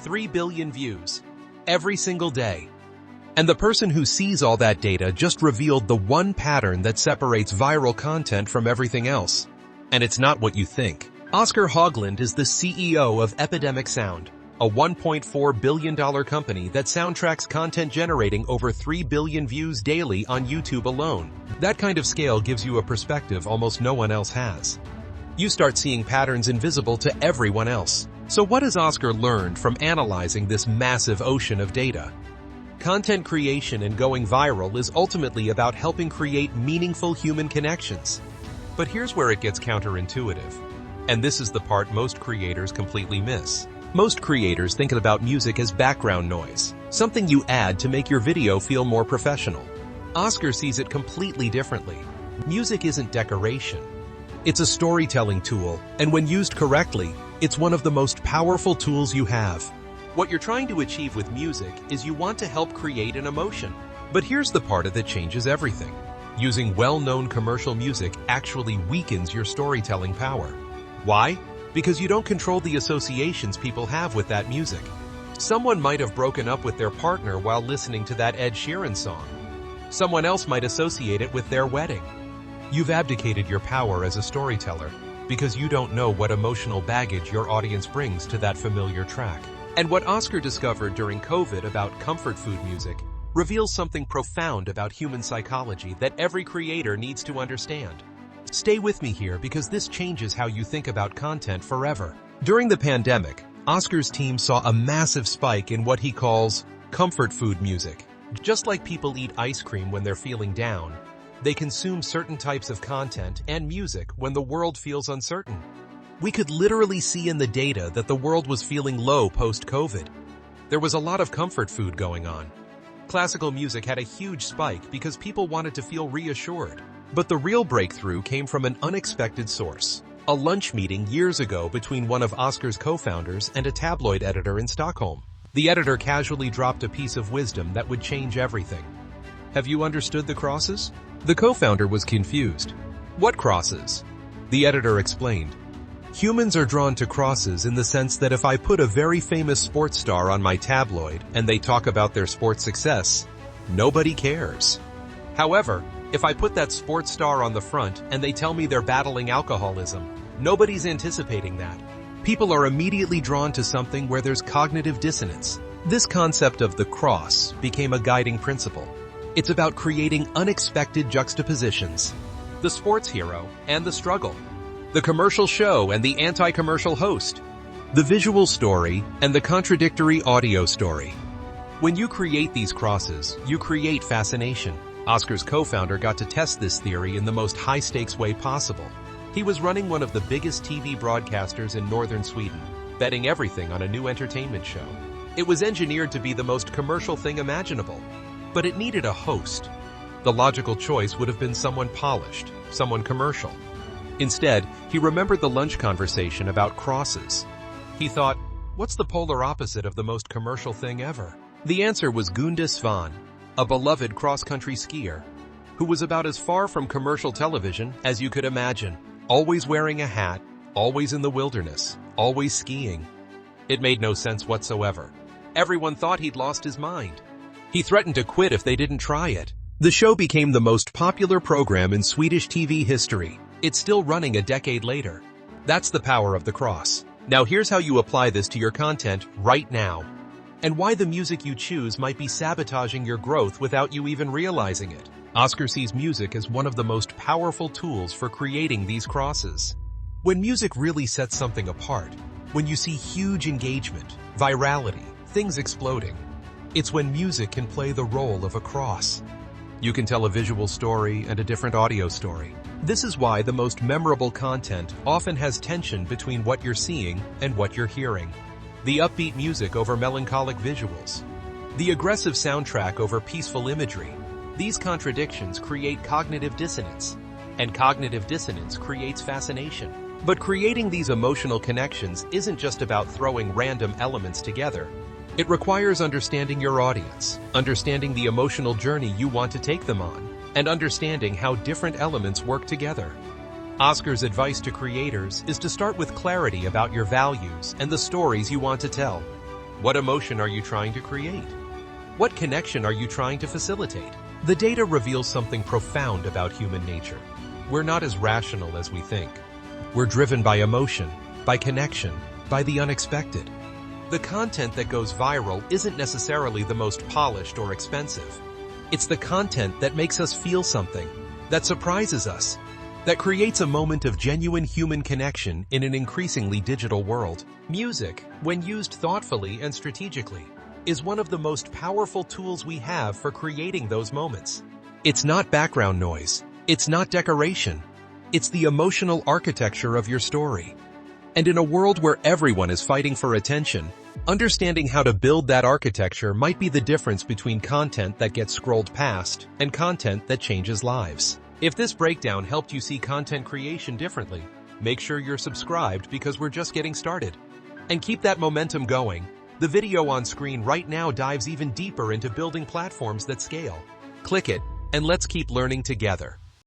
3 billion views every single day. And the person who sees all that data just revealed the one pattern that separates viral content from everything else. And it's not what you think. Oscar Haugland is the CEO of Epidemic Sound, a $1.4 billion company that soundtracks content generating over 3 billion views daily on YouTube alone. That kind of scale gives you a perspective almost no one else has. You start seeing patterns invisible to everyone else. So what has Oscar learned from analyzing this massive ocean of data? Content creation and going viral is ultimately about helping create meaningful human connections. But here's where it gets counterintuitive. And this is the part most creators completely miss. Most creators think about music as background noise, something you add to make your video feel more professional. Oscar sees it completely differently. Music isn't decoration. It's a storytelling tool, and when used correctly, it's one of the most powerful tools you have. What you're trying to achieve with music is you want to help create an emotion. But here's the part that changes everything. Using well-known commercial music actually weakens your storytelling power. Why? Because you don't control the associations people have with that music. Someone might have broken up with their partner while listening to that Ed Sheeran song. Someone else might associate it with their wedding. You've abdicated your power as a storyteller because you don't know what emotional baggage your audience brings to that familiar track. And what Oscar discovered during COVID about comfort food music reveals something profound about human psychology that every creator needs to understand. Stay with me here because this changes how you think about content forever. During the pandemic, Oscar's team saw a massive spike in what he calls comfort food music. Just like people eat ice cream when they're feeling down, they consume certain types of content and music when the world feels uncertain. We could literally see in the data that the world was feeling low post-COVID. There was a lot of comfort food going on. Classical music had a huge spike because people wanted to feel reassured. But the real breakthrough came from an unexpected source. A lunch meeting years ago between one of Oscar's co-founders and a tabloid editor in Stockholm. The editor casually dropped a piece of wisdom that would change everything. Have you understood the crosses? The co-founder was confused. What crosses? The editor explained. Humans are drawn to crosses in the sense that if I put a very famous sports star on my tabloid and they talk about their sports success, nobody cares. However, if I put that sports star on the front and they tell me they're battling alcoholism, nobody's anticipating that. People are immediately drawn to something where there's cognitive dissonance. This concept of the cross became a guiding principle. It's about creating unexpected juxtapositions. The sports hero and the struggle. The commercial show and the anti-commercial host. The visual story and the contradictory audio story. When you create these crosses, you create fascination. Oscar's co-founder got to test this theory in the most high-stakes way possible. He was running one of the biggest TV broadcasters in northern Sweden, betting everything on a new entertainment show. It was engineered to be the most commercial thing imaginable, but it needed a host. The logical choice would have been someone polished, someone commercial. Instead, he remembered the lunch conversation about crosses. He thought, what's the polar opposite of the most commercial thing ever? The answer was Gunde Svan, a beloved cross-country skier, who was about as far from commercial television as you could imagine. Always wearing a hat, always in the wilderness, always skiing. It made no sense whatsoever. Everyone thought he'd lost his mind. He threatened to quit if they didn't try it. The show became the most popular program in Swedish TV history. It's still running a decade later. That's the power of the cross. Now here's how you apply this to your content right now, and why the music you choose might be sabotaging your growth without you even realizing it. Oscar sees music as one of the most powerful tools for creating these crosses. When music really sets something apart, when you see huge engagement, virality, things exploding, it's when music can play the role of a cross. You can tell a visual story and a different audio story. This is why the most memorable content often has tension between what you're seeing and what you're hearing. The upbeat music over melancholic visuals. The aggressive soundtrack over peaceful imagery. These contradictions create cognitive dissonance, and cognitive dissonance creates fascination. But creating these emotional connections isn't just about throwing random elements together. It requires understanding your audience, understanding the emotional journey you want to take them on, and understanding how different elements work together. Oscar's advice to creators is to start with clarity about your values and the stories you want to tell. What emotion are you trying to create? What connection are you trying to facilitate? The data reveals something profound about human nature. We're not as rational as we think. We're driven by emotion, by connection, by the unexpected. The content that goes viral isn't necessarily the most polished or expensive. It's the content that makes us feel something, that surprises us, that creates a moment of genuine human connection in an increasingly digital world. Music, when used thoughtfully and strategically, is one of the most powerful tools we have for creating those moments. It's not background noise. It's not decoration. It's the emotional architecture of your story. And in a world where everyone is fighting for attention, understanding how to build that architecture might be the difference between content that gets scrolled past and content that changes lives. If this breakdown helped you see content creation differently, make sure you're subscribed because we're just getting started. And keep that momentum going. The video on screen right now dives even deeper into building platforms that scale. Click it, and let's keep learning together.